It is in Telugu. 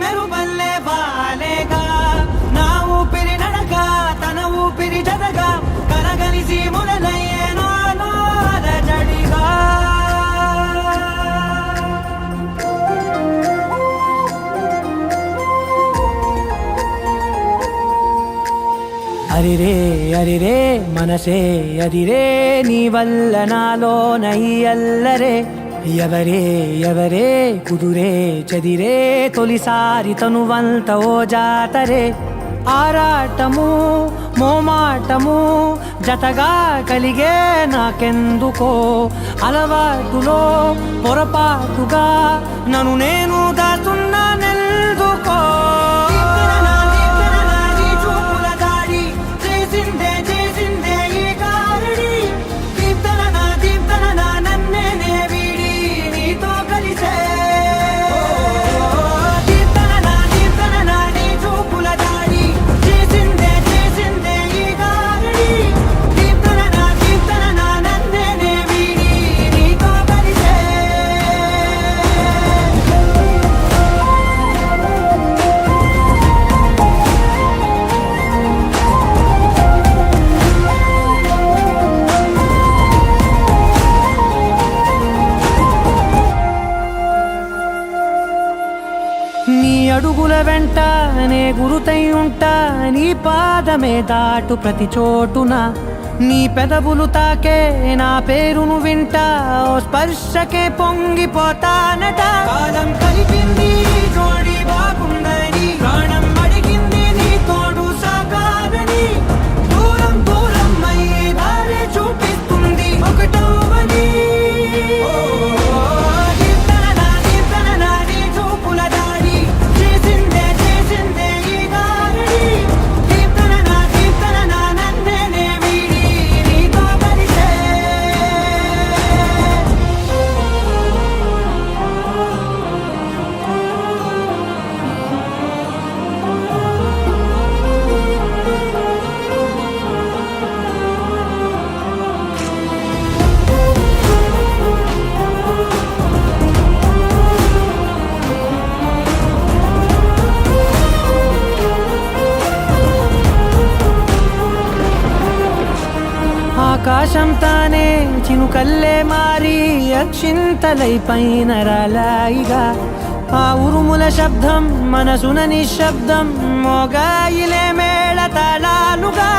మెరుపల్లే వాలేగా నా ఊపిరి నడక తన ఊపిరి జతగా కలగలిసి మొదలయ్యే నాలో అలజడిగా అరిరే అరిరే మనసే అరిరే నీ వల్ల నాలో నయ్యల్లరే ఎవరే ఎవరే కుదురే చదిరే తొలిసారి తనువంత ఓ జాతరే ఆరాటము మోమాటము జతగా కలిగే నాకెందుకో అలవాటులో పొరపాటుగా నన్ను నేను దాస్తున్నా నెల్దుకో నీ అడుగుల వెంట నే గురుతై ఉంటా నీ పాదమే దాటు ప్రతి చోటున నీ పెదవులు తాకే నా పేరును వింటా ఓ స్పర్శకే పొంగిపోతానట కాలం కలిపింది జోడి బాగుందని ప్రాణం అడిగింది నీ తోడు సాగాలని దూరం దూరం అయ్యే దారి చూపిస్తుంది ఒకటవని ఆకాశం తానే చినుకల్లే మారి అక్షింతలై పైన రాలాయిగా ఆ ఉరుముల శబ్దం మనసున నిశ్శబ్దం మోగాయిలే మేళ తాళాలుగా